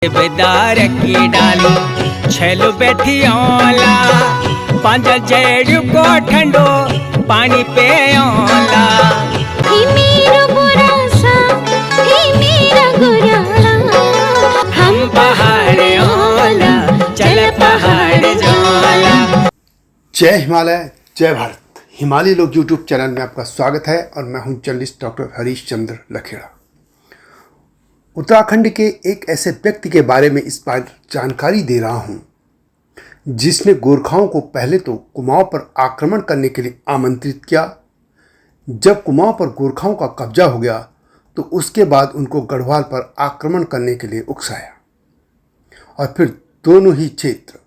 बेदार की डाली छेलो बैठी ओला पांच जेड़ को ठंडो पानी पे ओला ही मेरा बुरा सा ही मेरा गुरा हम पहाड़ ओला चल पहाड़ जोला। जय हिमालय जय भारत। हिमालय लोग यूट्यूब चैनल में आपका स्वागत है और मैं हूं जर्नलिस्ट डॉक्टर हरीश चंद्र लखेड़ा। उत्तराखंड के एक ऐसे व्यक्ति के बारे में इस बार जानकारी दे रहा हूं जिसने गोरखाओं को पहले तो कुमाऊं पर आक्रमण करने के लिए आमंत्रित किया। जब कुमाऊं पर गोरखाओं का कब्जा हो गया तो उसके बाद उनको गढ़वाल पर आक्रमण करने के लिए उकसाया और फिर दोनों ही क्षेत्र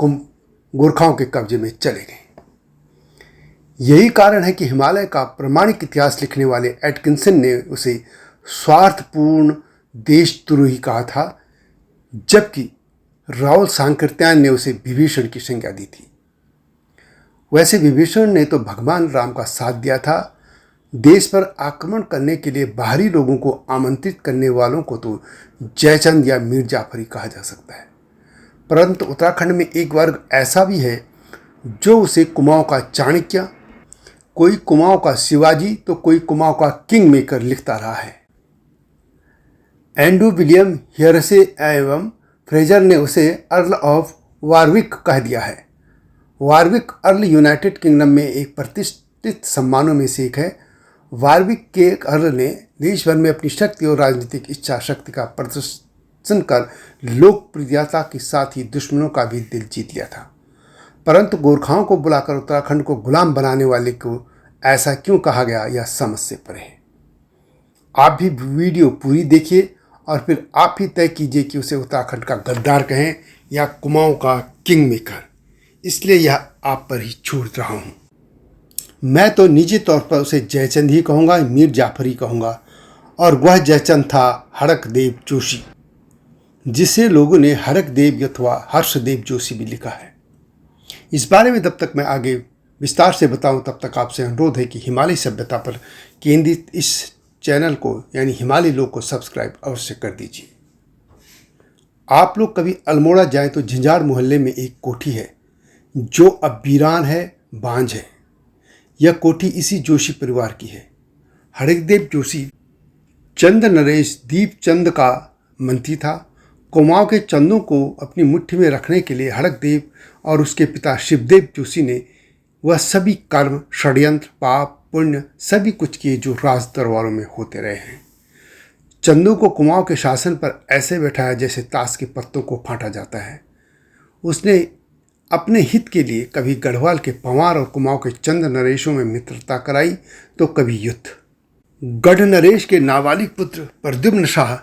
गोरखाओं के कब्जे में चले गए। यही कारण है कि हिमालय का प्रामाणिक इतिहास लिखने वाले एटकिंसन ने उसे स्वार्थपूर्ण देशद्रोही कहा था, जबकि राहुल सांकृत्यायन ने उसे विभीषण की संज्ञा दी थी। वैसे विभीषण ने तो भगवान राम का साथ दिया था। देश पर आक्रमण करने के लिए बाहरी लोगों को आमंत्रित करने वालों को तो जयचंद या मीर जाफरी कहा जा सकता है, परंतु उत्तराखंड में एक वर्ग ऐसा भी है जो उसे कुमाऊं का चाणक्य, कोई कुमाऊं का शिवाजी तो कोई कुमाऊं का किंग मेकर लिखता रहा है। एंड्रू विलियम हियरसे एवं फ्रेजर ने उसे अर्ल ऑफ वारविक कह दिया है। वारविक अर्ल यूनाइटेड किंगडम में एक प्रतिष्ठित सम्मानों में से एक है। वारविक के अर्ल ने देश भर में अपनी शक्ति और राजनीतिक इच्छा शक्ति का प्रदर्शन कर लोकप्रियता के साथ ही दुश्मनों का भी दिल जीत लिया था। परंतु गोरखाओं को बुलाकर उत्तराखंड को गुलाम बनाने वाले को ऐसा क्यों कहा गया, यह समझ से परे है। आप भी वीडियो पूरी देखिए और फिर आप ही तय कीजिए कि उसे उत्तराखंड का गद्दार कहें या कुमाऊं का किंग मेकर। इसलिए यह आप पर ही छोड़ रहा हूँ। मैं तो निजी तौर पर उसे जयचंद ही कहूँगा, मीर जाफरी कहूँगा, और वह जयचंद था हड़कदेव जोशी, जिसे लोगों ने हड़कदेव अथवा हर्षदेव जोशी भी लिखा है। इस बारे में जब तक मैं आगे विस्तार से बताऊं, तब तक आपसे अनुरोध है कि हिमालय सभ्यता पर केंद्रित इस चैनल को यानी हिमालय लोग को सब्सक्राइब अवश्य कर दीजिए। आप लोग कभी अल्मोड़ा जाएं तो झंझार मोहल्ले में एक कोठी है जो अब वीरान है, बांझ है। यह कोठी इसी जोशी परिवार की है। हड़कदेव जोशी चंद नरेश दीपचंद का मंत्री था। कुमाऊं के चंदों को अपनी मुट्ठी में रखने के लिए हड़कदेव और उसके पिता शिवदेव जोशी ने वह सभी कर्म, षड्यंत्र, पाप, पुण्य सभी कुछ किए जो राज दरबारों में होते रहे हैं। चंदों को कुमाऊं के शासन पर ऐसे बैठाया जैसे ताश के पत्तों को फांटा जाता है। उसने अपने हित के लिए कभी गढ़वाल के पंवार और कुमाऊं के चंद नरेशों में मित्रता कराई तो कभी युद्ध। गढ़ नरेश के नाबालिग पुत्र प्रद्युम्न शाह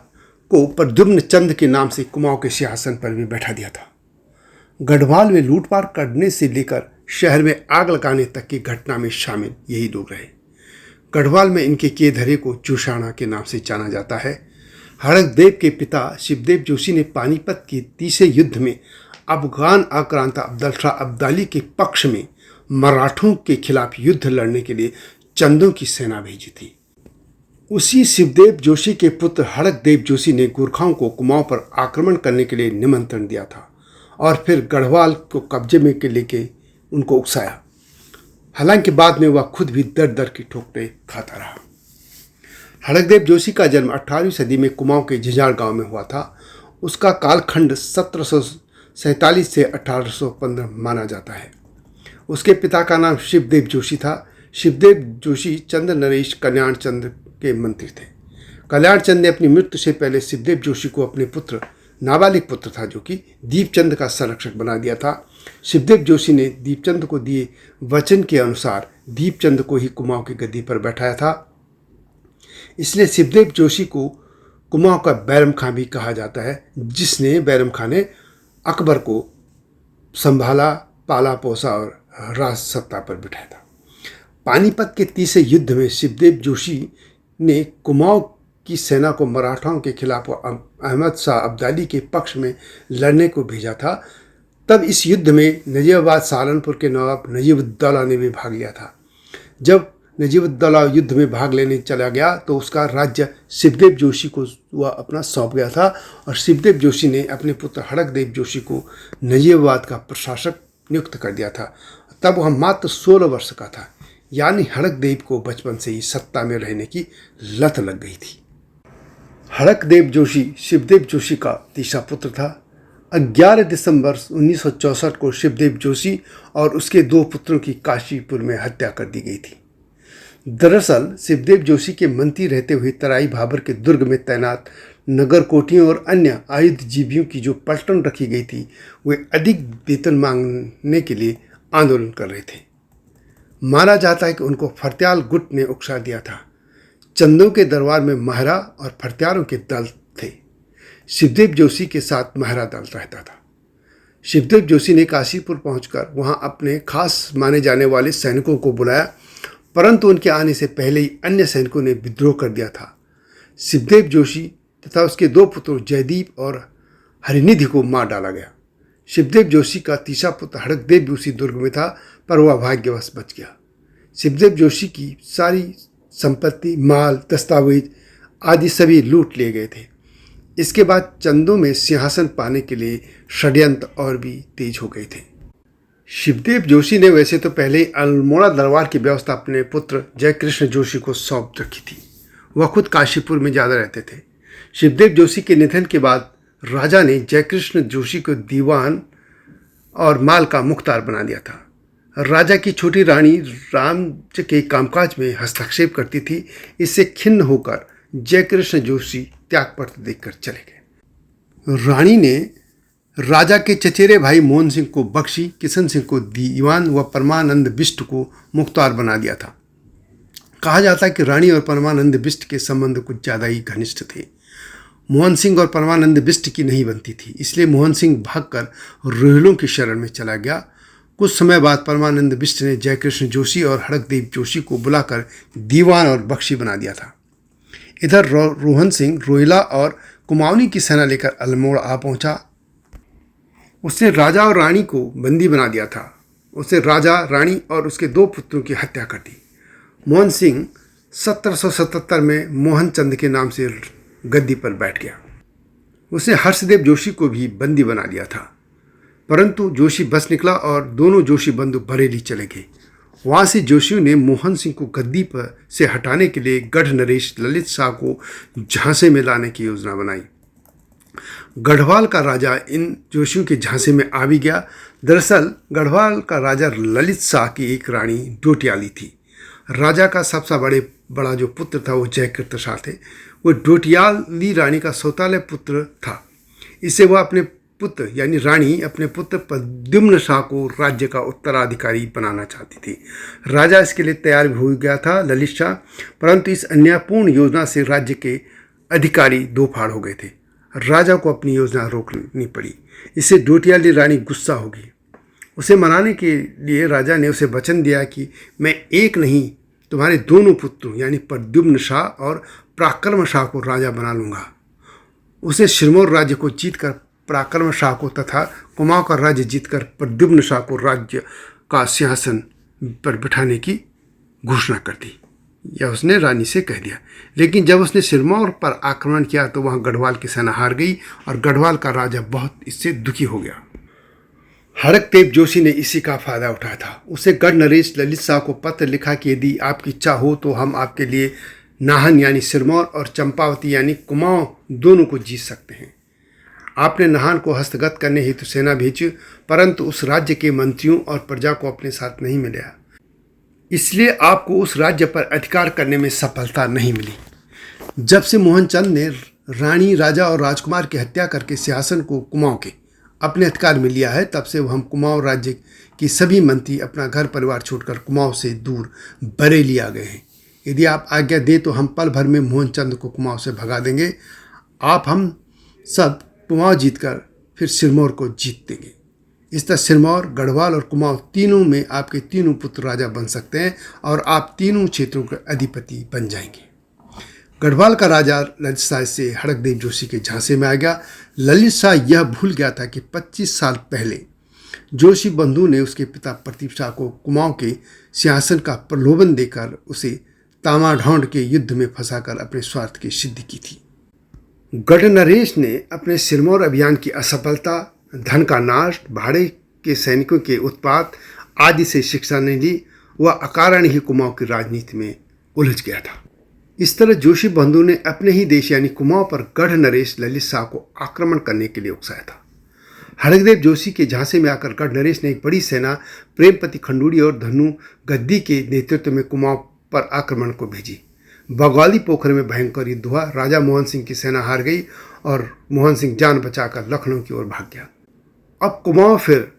को प्रद्युम्न चंद के नाम से कुमाऊं के सिंहासन पर भी बैठा दिया था। गढ़वाल में लूटपाट करने से लेकर शहर में आग लगाने तक की घटना में शामिल यही लोग रहे। गढ़वाल में इनके किए धरे को चूषाणा के नाम से जाना जाता है। हड़कदेव के पिता शिवदेव जोशी ने पानीपत के तीसरे युद्ध में अफगान आक्रांता अब्दुल शाह अब्दाली के पक्ष में मराठों के खिलाफ युद्ध लड़ने के लिए चंदों की सेना भेजी थी। उसी शिवदेव जोशी के पुत्र हड़कदेव जोशी ने गोरखाओं को कुमाऊं पर आक्रमण करने के लिए निमंत्रण दिया था और फिर गढ़वाल को कब्जे में के लेके उनको उकसाया। हालांकि बाद में वह खुद भी दर दर की ठोकरें खाता रहा। हड़कदेव जोशी का जन्म 18वीं सदी में कुमाऊं के झंझार गांव में हुआ था। उसका कालखंड 1747 से 1815 माना जाता है। उसके पिता का नाम शिवदेव जोशी था। शिवदेव जोशी चंद नरेश कल्याण चंद के मंत्री थे। कल्याण चंद ने अपनी मृत्यु से पहले शिवदेव जोशी को अपने पुत्र, नाबालिग पुत्र था जो कि दीपचंद का संरक्षक बना दिया था। शिवदेव जोशी ने दीपचंद को दिए वचन के अनुसार दीपचंद को ही कुमाऊं की गद्दी पर बैठाया था। इसलिए शिवदेव जोशी को कुमाऊं का बैरम खां भी कहा जाता है, जिसने बैरम खां ने अकबर को संभाला, पाला पोसा और राज सत्ता पर बिठाया था। पानीपत के तीसरे युद्ध में शिवदेव जोशी ने कुमाऊं की सेना को मराठाओं के खिलाफ अहमद शाह अब्दाली के पक्ष में लड़ने को भेजा था। तब इस युद्ध में नजीबाबाद सहारनपुर के नवाब नजीबुद्दौला ने भी भाग लिया था। जब नजीबुद्दौला युद्ध में भाग लेने चला गया तो उसका राज्य शिवदेव जोशी को वह अपना सौंप गया था और शिवदेव जोशी ने अपने पुत्र हड़कदेव जोशी को नजीबाबाद का प्रशासक नियुक्त कर दिया था। तब वह मात्र 16 वर्ष का था, यानी हड़कदेव को बचपन से ही सत्ता में रहने की लत लग गई थी। हड़कदेव जोशी शिवदेव जोशी का तीसरा पुत्र था। 11 दिसंबर 1964 को शिवदेव जोशी और उसके 2 पुत्रों की काशीपुर में हत्या कर दी गई थी। दरअसल शिवदेव जोशी के मंत्री रहते हुए तराई भाबर के दुर्ग में तैनात नगर कोटियों और अन्य आयुधजीवियों की जो पलटन रखी गई थी, वे अधिक वेतन मांगने के लिए आंदोलन कर रहे थे। माना जाता है कि उनको फरत्याल गुट ने उकसा दिया था। चंदों के दरबार में महरा और फरत्यालों के दल थे। शिवदेव जोशी के साथ महरा दल रहता था। शिवदेव जोशी ने काशीपुर पहुंचकर वहां अपने खास माने जाने वाले सैनिकों को बुलाया, परंतु उनके आने से पहले ही अन्य सैनिकों ने विद्रोह कर दिया था। शिवदेव जोशी तथा उसके 2 पुत्रों जयदीप और हरिनिधि को मार डाला गया। शिवदेव जोशी का तीसरा पुत्र हड़कदेव भी उसी दुर्ग में था, पर वह भाग्यवश बच गया। शिवदेव जोशी की सारी संपत्ति, माल, दस्तावेज आदि सभी लूट लिए गए थे। इसके बाद चंदों में सिंहासन पाने के लिए षड्यंत्र और भी तेज हो गए थे। शिवदेव जोशी ने वैसे तो पहले ही अल्मोड़ा दरबार की व्यवस्था अपने पुत्र जयकृष्ण जोशी को सौंप रखी थी। वह खुद काशीपुर में ज़्यादा रहते थे। शिवदेव जोशी के निधन के बाद राजा ने जयकृष्ण जोशी को दीवान और माल का मुख्तार बना दिया था। राजा की छोटी रानी राज्य के कामकाज में हस्तक्षेप करती थी। इससे खिन्न होकर जयकृष्ण जोशी त्यागपत्र देकर चले गए। रानी ने राजा के चचेरे भाई मोहन सिंह को बख्शी, किशन सिंह को दीवान व परमानंद बिष्ट को मुख्तार बना दिया था। कहा जाता है कि रानी और परमानंद बिष्ट के संबंध कुछ ज़्यादा ही घनिष्ठ थे। मोहन सिंह और परमानंद बिष्ट की नहीं बनती थी, इसलिए मोहन सिंह भागकर रोहिलों की शरण में चला गया। कुछ समय बाद परमानंद बिष्ट ने जयकृष्ण जोशी और हड़कदेव जोशी को बुलाकर दीवान और बख्शी बना दिया था। इधर रोहन सिंह रोहिला और कुमाऊनी की सेना लेकर अल्मोड़ा आ पहुंचा। उसने राजा और रानी को बंदी बना दिया था। उसने राजा, रानी और उसके 2 पुत्रों की हत्या कर दी। मोहन सिंह 1777 में मोहन चंद के नाम से गद्दी पर बैठ गया। उसने हर्षदेव जोशी को भी बंदी बना लिया था, परंतु जोशी बच निकला और दोनों जोशी बंधु बरेली चले गए। वहाँ से जोशियों ने मोहन सिंह को गद्दी पर से हटाने के लिए गढ़ नरेश ललित शाह को झांसे में लाने की योजना बनाई। गढ़वाल का राजा इन जोशियों के झांसे में आ भी गया। दरअसल गढ़वाल का राजा ललित शाह की एक रानी डोटियाली थी। राजा का सबसे बड़ा जो पुत्र था वो जयकृत शाह थे। वो डोटियाली रानी का सौतेला पुत्र था। इससे वह अपने पुत्र यानी रानी अपने पुत्र प्रद्युम्न शाह को राज्य का उत्तराधिकारी बनाना चाहती थी। राजा इसके लिए तैयार भी हो गया था ललित शाह, परंतु इस अन्यायपूर्ण योजना से राज्य के अधिकारी 2 फाड़ हो गए थे। राजा को अपनी योजना रोकनी पड़ी। इससे डोटियाली रानी गुस्सा होगी। उसे मनाने के लिए राजा ने उसे वचन दिया कि मैं एक नहीं तुम्हारे दोनों पुत्रों यानी प्रद्युम्न शाह और पराक्रम शाह को राजा बना लूँगा। उसे सिरमौर राज्य को जीतकर पराक्रम शाह को तथा कुमाऊं का राज्य जीतकर प्रद्युम्न शाह को राज्य का सिंहासन पर बिठाने की घोषणा कर दी। यह उसने रानी से कह दिया। लेकिन जब उसने सिरमौर पर आक्रमण किया तो वहाँ गढ़वाल की सेना हार गई और गढ़वाल का राजा बहुत इससे दुखी हो गया। हड़कदेव जोशी ने इसी का फायदा उठाया था। उसे गढ़ नरेश ललित शाह को पत्र लिखा कि यदि आपकी इच्छा हो तो हम आपके लिए नाहन यानी सिरमौर और चंपावती यानी कुमाऊं दोनों को जीत सकते हैं। आपने नाहन को हस्तगत करने हेतु सेना भेजी, परंतु उस राज्य के मंत्रियों और प्रजा को अपने साथ नहीं मिला, इसलिए आपको उस राज्य पर अधिकार करने में सफलता नहीं मिली। जब से मोहनचंद ने रानी, राजा और राजकुमार की हत्या करके सिंहासन को कुमाऊं के अपने अधिकार में लिया है, तब से हम कुमाऊं राज्य की सभी मंत्री अपना घर परिवार छोड़कर कुमाऊं से दूर बरेली आ गए हैं। यदि आप आज्ञा दें तो हम पल भर में मोहनचंद को कुमाऊं से भगा देंगे। आप हम सब कुमाऊं जीतकर फिर सिरमौर को जीत देंगे। इस तरह सिरमौर, गढ़वाल और कुमाऊं तीनों में आपके तीनों पुत्र राजा बन सकते हैं और आप तीनों क्षेत्रों के अधिपति बन जाएंगे। गढ़वाल का राजा ललित शाह से हड़कदेव जोशी के झांसे में आ गया। ललित शाह यह भूल गया था कि 25 साल पहले जोशी बंधु ने उसके पिता प्रदीप शाह को कुमाऊं के सिंहासन का प्रलोभन देकर उसे तामाढौंड के युद्ध में फंसाकर अपने स्वार्थ की सिद्धि की थी। गढ़ नरेश ने अपने सिरमौर अभियान की असफलता, धन का नाश, भाड़े के सैनिकों के उत्पात आदि से शिक्षा नहीं ली। वह अकारण ही कुमाऊं की राजनीति में उलझ गया था। इस तरह जोशी बंधु ने अपने ही देश यानी कुमाऊं पर गढ़ नरेश ललित शाह को आक्रमण करने के लिए उकसाया था। हड़कदेव जोशी के झांसे में आकर गढ़ नरेश ने एक बड़ी सेना प्रेमपति खंडूड़ी और धनु गद्दी के नेतृत्व में कुमाऊं पर आक्रमण को भेजी। बगौली पोखर में भयंकर युद्ध हुआ। राजा मोहन सिंह की सेना हार गई और मोहन सिंह जान बचाकर लखनऊ की ओर भाग गया। अब कुमाऊं फिर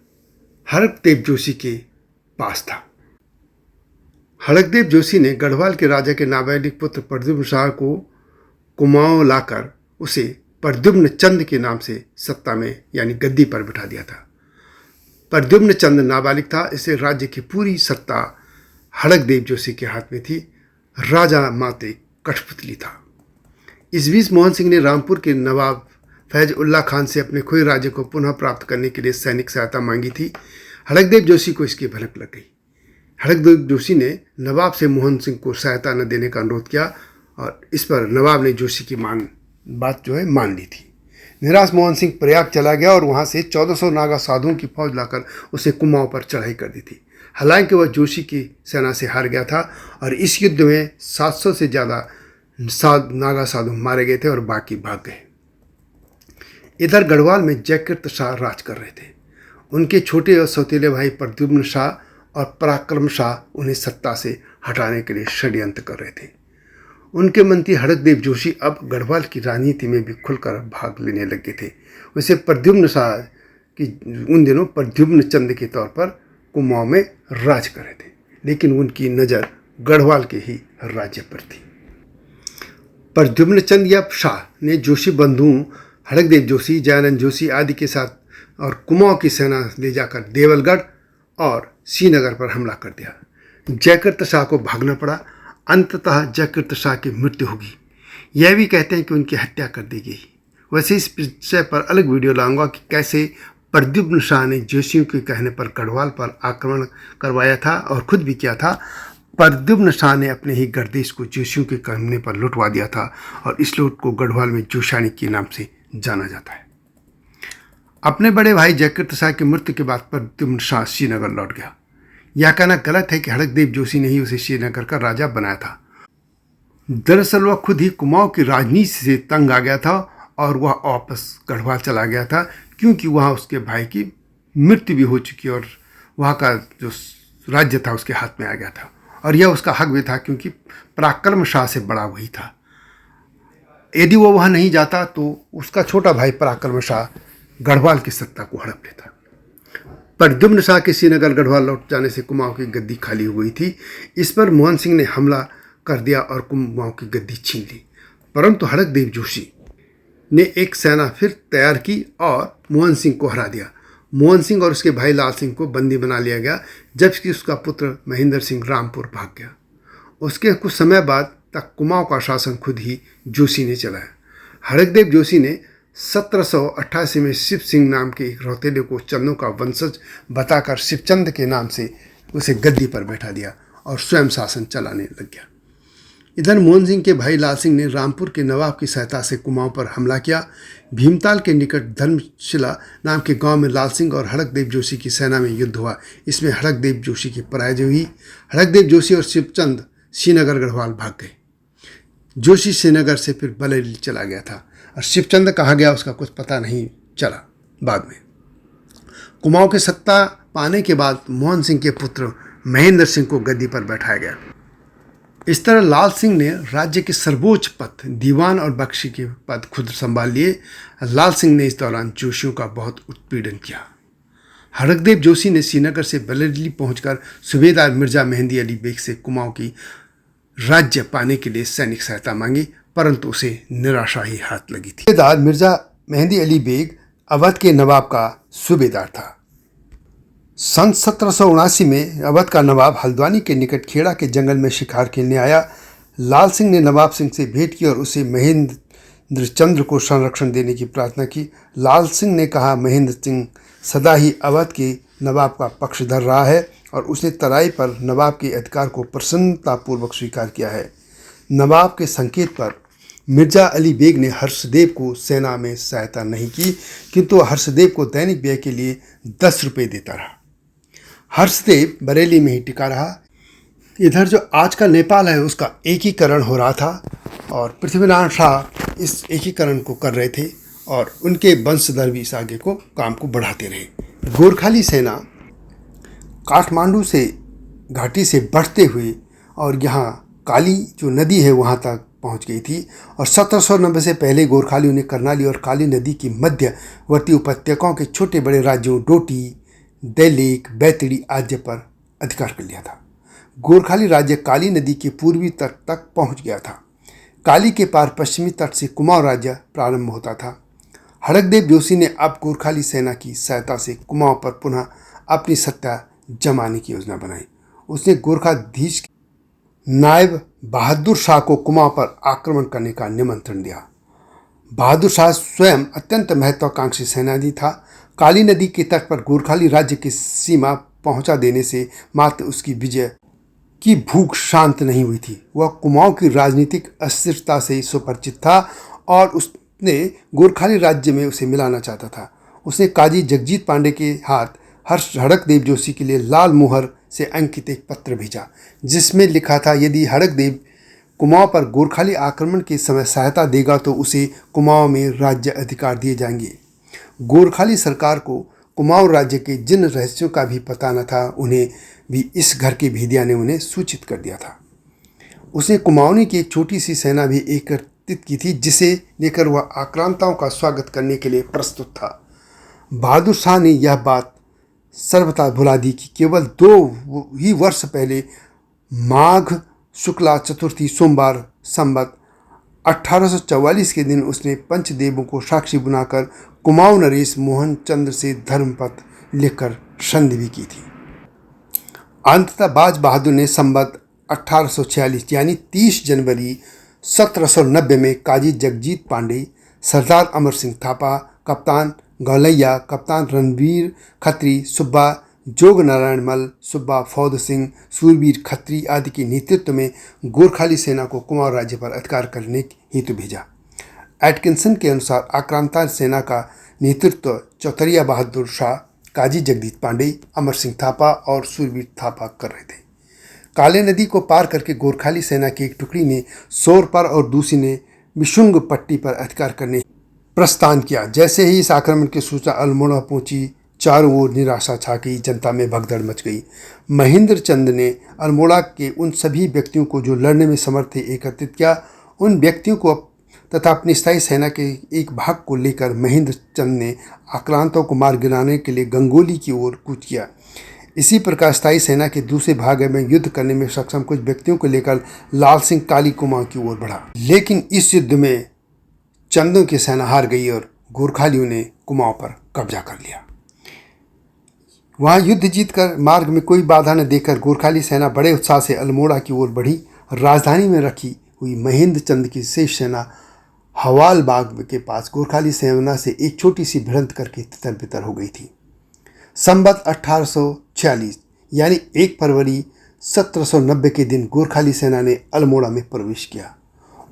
हड़कदेव जोशी के पास था। हड़कदेव जोशी ने गढ़वाल के राजा के नाबालिग पुत्र प्रद्युम्न शाह को कुमाऊं लाकर उसे प्रद्युम्न चंद के नाम से सत्ता में यानी गद्दी पर बिठा दिया था। प्रद्युम्न चंद नाबालिग था, इससे राज्य की पूरी सत्ता हड़कदेव जोशी के हाथ में थी। राजा माते कठपुतली था। इस बीच मोहन सिंह ने रामपुर के नवाब फैज उल्ला खान से अपने खोए राज्य को पुनः प्राप्त करने के लिए सैनिक सहायता मांगी थी। हड़कदेव जोशी को इसकी भनक लग गई। हड़कदेव जोशी ने नवाब से मोहन सिंह को सहायता न देने का अनुरोध किया और इस पर नवाब ने जोशी की बात मान ली थी। निराश मोहन सिंह प्रयाग चला गया और वहां से 1400 नागा साधुओं की फौज लाकर उसे कुमाऊं पर चढ़ाई कर दी थी। हालांकि वह जोशी की सेना से हार गया था और इस युद्ध में 700 से ज़्यादा नागा साधु मारे गए थे और बाकी भाग गए। इधर गढ़वाल में जयकृत शाह राज कर रहे थे। उनके छोटे और सौतेले भाई प्रद्युम्न शाह और पराक्रम शाह उन्हें सत्ता से हटाने के लिए षड्यंत्र कर रहे थे। उनके मंत्री हड़कदेव जोशी अब गढ़वाल की राजनीति में भी खुलकर भाग लेने लगे थे। वैसे प्रद्युम्न शाह की उन दिनों प्रद्युम्न चंद के तौर पर कुमाऊं में राज कर रहे थे, लेकिन उनकी नज़र गढ़वाल के ही राज्य पर थी। प्रद्युम्न चंद या शाह ने जोशी बंधु हड़कदेव जोशी, जयानंद जोशी आदि के साथ और कुमाऊं की सेना ले जाकर देवलगढ़ और श्रीनगर पर हमला कर दिया। जयकृत शाह को भागना पड़ा। अंततः जयकृत शाह की मृत्यु होगी। यह भी कहते हैं कि उनकी हत्या कर दी गई। वैसे इस विषय पर अलग वीडियो लाऊंगा कि कैसे प्रद्युम्न शाह ने जोशियों के कहने पर गढ़वाल पर आक्रमण करवाया था और खुद भी किया था। प्रद्युम्न शाह ने अपने ही गर्देश को जोशियों के कहने पर लुटवा दिया था और इस लूट को गढ़वाल में जोशानी के नाम से जाना जाता है। अपने बड़े भाई जयकृत शाह की मृत्यु के बाद प्रद्युम्न शाह श्रीनगर लौट गया। यह कहना गलत है कि हड़कदेव जोशी ने ही उसे श्रीनगर का राजा बनाया था। दरअसल वह खुद ही कुमाऊं की राजनीति से तंग आ गया था और वह वापस गढ़वाल चला गया था, क्योंकि वहाँ उसके भाई की मृत्यु भी हो चुकी और वहाँ का जो राज्य था उसके हाथ में आ गया था और यह उसका हक भी था, क्योंकि पराक्रम शाह से बड़ा वही था। यदि वो वहाँ नहीं जाता तो उसका छोटा भाई पराक्रम शाह गढ़वाल की सत्ता को हड़प लेता। प्रद्युम्न शाह के श्रीनगर गढ़वाल लौट जाने से कुमाऊं की गद्दी खाली हो गई थी। इस पर मोहन सिंह ने हमला कर दिया और कुमाऊं की गद्दी छीन ली। परंतु हड़कदेव जोशी ने एक सेना फिर तैयार की और मोहन सिंह को हरा दिया। मोहन सिंह और उसके भाई लाल सिंह को बंदी बना लिया गया, जबकि उसका पुत्र महेंद्र सिंह रामपुर भाग गया। उसके कुछ समय बाद तक कुमाऊं का शासन खुद ही जोशी ने चलाया। हड़कदेव जोशी ने 1788 में शिव सिंह नाम के एक रौतेले को चंदों का वंशज बताकर शिवचंद के नाम से उसे गद्दी पर बैठा दिया और स्वयं शासन चलाने लग गया। इधर मोहन सिंह के भाई लाल सिंह ने रामपुर के नवाब की सहायता से कुमाऊं पर हमला किया। भीमताल के निकट धर्मशिला नाम के गांव में लाल सिंह और हड़कदेव जोशी की सेना में युद्ध हुआ। इसमें हड़कदेव जोशी की पराजय हुई। हड़कदेव जोशी और शिवचंद श्रीनगर गढ़वाल भाग गए। जोशी श्रीनगर से फिर बरेली चला गया था और शिवचंद कहाँ गया उसका कुछ पता नहीं चला। बाद में कुमाऊं की सत्ता पाने के बाद मोहन सिंह के पुत्र महेंद्र सिंह को गद्दी पर बैठाया गया। इस तरह लाल सिंह ने राज्य के सर्वोच्च पद दीवान और बख्शी के पद खुद संभाल लिए। लाल सिंह ने इस दौरान जोशियों का बहुत उत्पीड़न किया। हड़कदेव जोशी ने श्रीनगर से बरेली पहुंचकर सूबेदार मिर्जा मेहंदी अली बेग से कुमाऊं की राज्य पाने के लिए सैनिक सहायता मांगी, परंतु उसे निराशा ही हाथ लगी थी। सूबेदार मिर्जा मेहंदी अली बेग अवध के नवाब का सूबेदार था। सन 1779 में अवध का नवाब हल्द्वानी के निकट खेड़ा के जंगल में शिकार खेलने आया। लाल सिंह ने नवाब सिंह से भेंट की और उसे महेंद्र चंद्र को संरक्षण देने की प्रार्थना की। लाल सिंह ने कहा, महेंद्र सिंह सदा ही अवध के नवाब का पक्ष धर रहा है और उसने तराई पर नवाब के अधिकार को प्रसन्नतापूर्वक स्वीकार किया है। नवाब के संकेत पर मिर्जा अली बेग ने हर्षदेव को सेना में सहायता नहीं की, किंतु हर्षदेव को दैनिक व्यय के लिए 10 रुपये देता रहा। हर्षदेव बरेली में ही टिका रहा। इधर जो आज का नेपाल है उसका एकीकरण हो रहा था और पृथ्वीनारायण शाह इस एकीकरण को कर रहे थे और उनके वंशधर भी इस आगे को काम को बढ़ाते रहे। गोरखाली सेना काठमांडू से घाटी से बढ़ते हुए और यहाँ काली जो नदी है वहाँ तक पहुँच गई थी और 1790 से पहले गोरखालियों ने करनाली और काली नदी की मध्यवर्ती उपत्यकाओं के छोटे बड़े राज्यों डोटी, दैलेख, बैतडी आदि पर अधिकार कर लिया था। गोरखाली राज्य काली नदी के पूर्वी तट तक पहुंच गया था। काली के पार पश्चिमी तट से कुमाऊं राज्य प्रारंभ होता था। हड़कदेव जोशी ने अब गोरखाली सेना की सहायता से कुमाऊं पर पुनः अपनी सत्ता जमाने की योजना बनाई। उसने गोरखाधीश नायब बहादुर शाह को कुमाऊं पर आक्रमण करने का निमंत्रण दिया। बहादुर शाह स्वयं अत्यंत महत्वाकांक्षी सेनानी था। काली नदी के तट पर गोरखाली राज्य की सीमा पहुंचा देने से मात्र उसकी विजय की भूख शांत नहीं हुई थी। वह कुमाऊं की राजनीतिक अस्थिरता से सुपरिचित था और उसने गोरखाली राज्य में उसे मिलाना चाहता था। उसने काजी जगजीत पांडे के हाथ हड़कदेव जोशी के लिए लाल मुहर से अंकित एक पत्र भेजा, जिसमें लिखा था यदि हड़कदेव कुमाऊं पर गोरखाली आक्रमण के समय सहायता देगा तो उसे कुमाऊं में राज्य अधिकार दिए जाएंगे। गोरखाली सरकार को कुमाऊं राज्य के जिन रहस्यों का भी पता न था उन्हें भी इस घर के भेदिया ने उन्हें सूचित कर दिया था। उसने कुमाऊनी की एक छोटी सी सेना भी एकत्रित की थी जिसे लेकर वह आक्रांताओं का स्वागत करने के लिए प्रस्तुत था। बहादुर शाह ने यह बात सर्वथा भुला दी कि केवल 2 ही वर्ष पहले माघ शुक्ला चतुर्थी सोमवार संवत 1844 के दिन उसने पंचदेवों को साक्षी बनाकर कुमाऊं नरेश मोहन चंद्र से धर्मपत्र लिखकर संधि भी की थी। अंततः बाज बहादुर ने संवत 1846 यानी 30 जनवरी 1790 में काजी जगजीत पांडे, सरदार अमर सिंह थापा, कप्तान गौलैया, कप्तान रणवीर खत्री, सुब्बा जोग नारायण मल, सुब्बा फौद सिंह, सूरवीर खत्री आदि के नेतृत्व में गोरखाली सेना को कुमाऊं राज्य पर अधिकार करने हेतु भेजा। एटकिंसन के अनुसार आक्रांता सेना का नेतृत्व चौतरिया बहादुर शाह, काजी जगदीश पांडे, अमर सिंह थापा और सूरवीर थापा कर रहे थे। काले नदी को पार करके गोरखाली सेना की एक टुकड़ी ने सोर पर और दूसरी ने बिशुंग पट्टी पर अधिकार करने प्रस्थान किया। जैसे ही इस आक्रमण की सूचना अल्मोड़ा पहुंची, चारों ओर निराशा छा गई, जनता में भगदड़ मच गई। महेंद्र चंद ने अल्मोड़ा के उन सभी व्यक्तियों को जो लड़ने में समर्थ थे एकत्रित किया। उन व्यक्तियों को तथा अपनी स्थायी सेना के एक भाग को लेकर महेंद्र चंद ने आक्रांतों को मार गिराने के लिए गंगोली की ओर कूच किया। इसी प्रकार स्थायी सेना के दूसरे भाग में युद्ध करने में सक्षम कुछ व्यक्तियों को लेकर लाल सिंह काली कुमाऊं की ओर बढ़ा, लेकिन इस युद्ध में चंदों की सेना हार गई और गोरखालियों ने कुमाऊं पर कब्जा कर लिया। वहां युद्ध जीतकर मार्ग में कोई बाधा न देकर गोरखाली सेना बड़े उत्साह से अल्मोड़ा की ओर बढ़ी। राजधानी में रखी हुई महेंद्र चंद की शेष सेना हवाल बाग के पास गोरखाली सेना से एक छोटी सी भिड़ंत करके तितर बितर हो गई थी। संवत 1846 यानी 1 फरवरी 1790 के दिन गोरखाली सेना ने अल्मोड़ा में प्रवेश किया।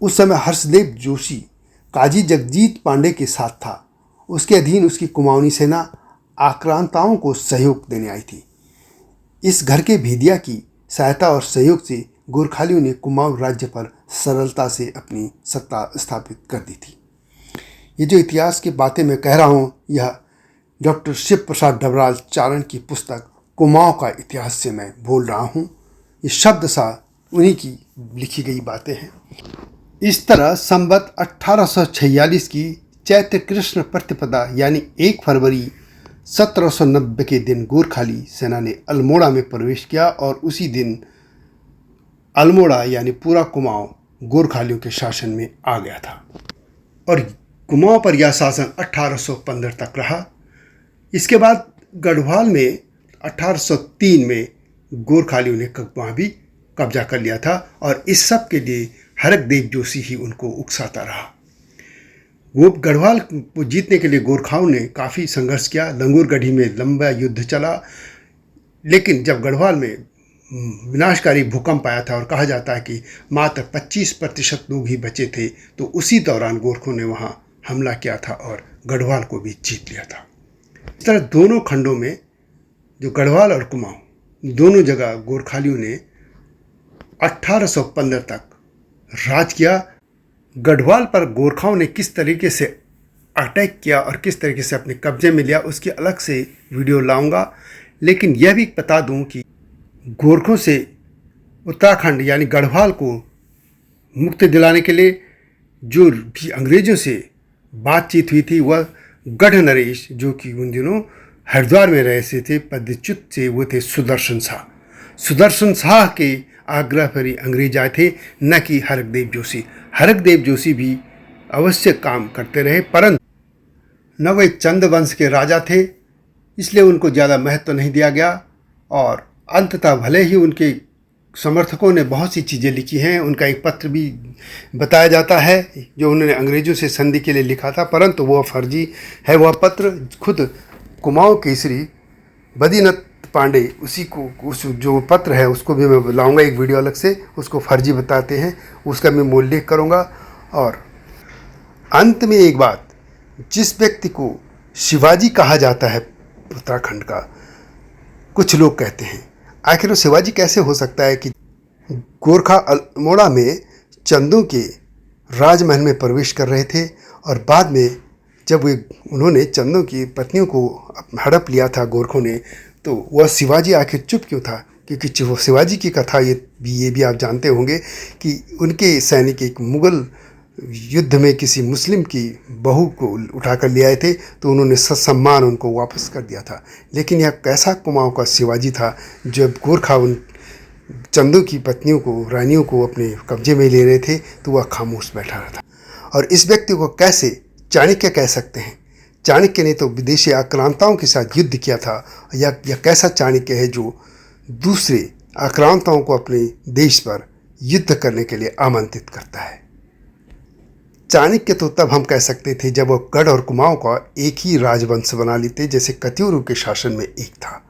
उस समय हर्षदेव जोशी काजी जगजीत पांडे के साथ था। उसके अधीन उसकी कुमाऊनी सेना आक्रांताओं को सहयोग देने आई थी। इस घर के भेदिया की सहायता और सहयोग से गोरखालियों ने कुमाऊं राज्य पर सरलता से अपनी सत्ता स्थापित कर दी थी। ये जो इतिहास की बातें मैं कह रहा हूँ, यह डॉक्टर शिव प्रसाद डबराल चारण की पुस्तक कुमाऊं का इतिहास से मैं बोल रहा हूँ। ये शब्द सा उन्हीं की लिखी गई बातें हैं। इस तरह संवत 1846 की चैत्र कृष्ण प्रतिपदा यानी 1 फरवरी 1790 के दिन गोरखाली सेना ने अल्मोड़ा में प्रवेश किया और उसी दिन अल्मोड़ा यानी पूरा कुमाऊं गोरखालियों के शासन में आ गया था और कुमाऊं पर यह शासन 1815 तक रहा। इसके बाद गढ़वाल में 1803 में गोरखालियों ने वहाँ भी कब्जा कर लिया था और इस सब के लिए हड़कदेव जोशी ही उनको उकसाता रहा। गढ़वाल को जीतने के लिए गोरखाओं ने काफ़ी संघर्ष किया। लंगूरगढ़ी में लंबा युद्ध चला, लेकिन जब गढ़वाल में विनाशकारी भूकंप आया था और कहा जाता है कि मात्र 25% लोग ही बचे थे, तो उसी दौरान गोरखों ने वहाँ हमला किया था और गढ़वाल को भी जीत लिया था। इस तरह दोनों खंडों में, जो गढ़वाल और कुमाऊं, दोनों जगह गोरखालियों ने 1815 तक राज किया। गढ़वाल पर गोरखाओं ने किस तरीके से अटैक किया और किस तरीके से अपने कब्जे में लिया, उसकी अलग से वीडियो लाऊंगा। लेकिन यह भी बता दूं कि गोरखों से उत्तराखंड यानी गढ़वाल को मुक्ति दिलाने के लिए जो भी अंग्रेज़ों से बातचीत हुई थी, वह गढ़ नरेश, जो कि उन दिनों हरिद्वार में रहे थे, पदच्युत से, वो थे सुदर्शन शाह। सुदर्शन शाह के आग्रह पर ही अंग्रेज आए थे, न कि हरकदेव जोशी। हरकदेव जोशी भी अवश्य काम करते रहे, परंतु न वे चंद वंश के राजा थे, इसलिए उनको ज़्यादा महत्व नहीं दिया गया। और अंततः भले ही उनके समर्थकों ने बहुत सी चीज़ें लिखी हैं, उनका एक पत्र भी बताया जाता है जो उन्होंने अंग्रेज़ों से संधि के लिए लिखा था, परंतु वह फर्जी है। वह पत्र खुद कुमाऊं केसरी बद्रीनाथ पांडे, उसी को, उस जो पत्र है उसको भी मैं लाऊंगा एक वीडियो अलग से, उसको फर्जी बताते हैं, उसका मैं उल्लेख करूंगा। और अंत में एक बात, जिस व्यक्ति को शिवाजी कहा जाता है उत्तराखंड का, कुछ लोग कहते हैं आखिर वो शिवाजी कैसे हो सकता है कि गोरखा अल्मोड़ा में चंदों के राजमहल में प्रवेश कर रहे थे और बाद में जब उन्होंने चंदों की पत्नियों को हड़प लिया था गोरखों ने, तो वह शिवाजी आखिर चुप क्यों था? क्योंकि वो शिवाजी की कथा ये भी आप जानते होंगे कि उनके सैनिक एक मुग़ल युद्ध में किसी मुस्लिम की बहू को उठाकर ले आए थे, तो उन्होंने ससम्मान उनको वापस कर दिया था। लेकिन यह कैसा कुमाऊं का शिवाजी था, जब गोरखा उन चंदों की पत्नियों को, रानियों को अपने कब्जे में ले रहे थे, तो वह खामोश बैठा रहा था। और इस व्यक्ति को कैसे चाणक्य कह सकते हैं? चाणक्य ने तो विदेशी आक्रांताओं के साथ युद्ध किया था। यह कैसा चाणक्य है जो दूसरे आक्रांताओं को अपने देश पर युद्ध करने के लिए आमंत्रित करता है? चाणक्य तो तब हम कह सकते थे जब वह गढ़ और कुमाऊं का एक ही राजवंश बना लेते, जैसे कत्यूरों के शासन में एक था।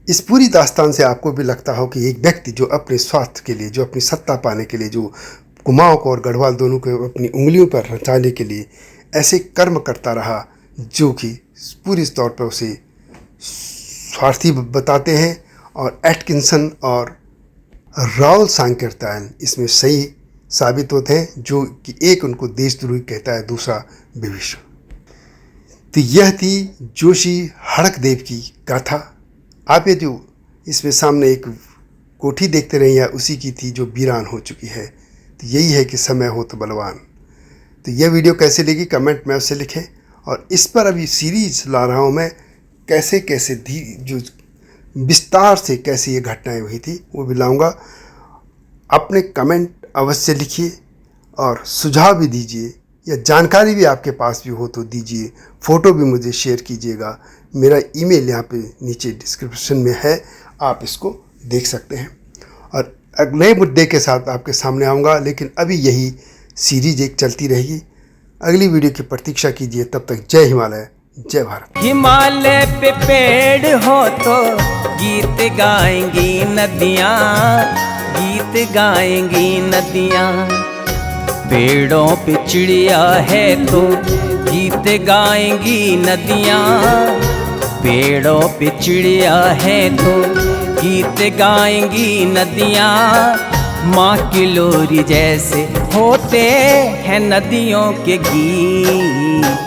इस पूरी दास्तान से आपको भी लगता हो कि एक व्यक्ति जो अपने स्वार्थ के लिए, जो अपनी सत्ता पाने के लिए, जो कुमाऊं को और गढ़वाल दोनों को अपनी उंगलियों पर रचाने के लिए ऐसे कर्म करता रहा, जो कि पूरी तौर पर उसे स्वार्थी बताते हैं। और एटकिंसन और राउल सांकृत्यायन इसमें सही साबित होते हैं, जो कि एक उनको देशद्रोही कहता है, दूसरा विभीषण। तो यह थी जोशी हड़कदेव की गाथा। आप ये जो इसमें सामने एक कोठी देखते रहे, या उसी की थी जो वीरान हो चुकी है। तो यही है कि समय हो तो बलवान। तो यह वीडियो कैसे लगी कमेंट में उससे लिखें। और इस पर अभी सीरीज ला रहा हूँ मैं, कैसे कैसे जो विस्तार से कैसे ये घटनाएं हुई थी, वो भी लाऊंगा। अपने कमेंट अवश्य लिखिए और सुझाव भी दीजिए, या जानकारी भी आपके पास भी हो तो दीजिए। फ़ोटो भी मुझे शेयर कीजिएगा। मेरा ईमेल यहाँ पे नीचे डिस्क्रिप्शन में है, आप इसको देख सकते हैं। और नए मुद्दे के साथ आपके सामने आऊँगा, लेकिन अभी यही सीरीज एक चलती रहेगी। अगली वीडियो की प्रतीक्षा कीजिए। तब तक जय हिमालय, जय भारत। हिमालय पे पेड़ हो तो गीत गाएंगी नदियाँ, गीत गाएंगी नदियाँ। पेड़ों पे चिड़िया है तो गीत गाएंगी नदियाँ, पेड़ों पे चिड़िया है तो गीत गाएंगी नदियाँ। माँ की लोरी जैसे होते हैं नदियों के गीत।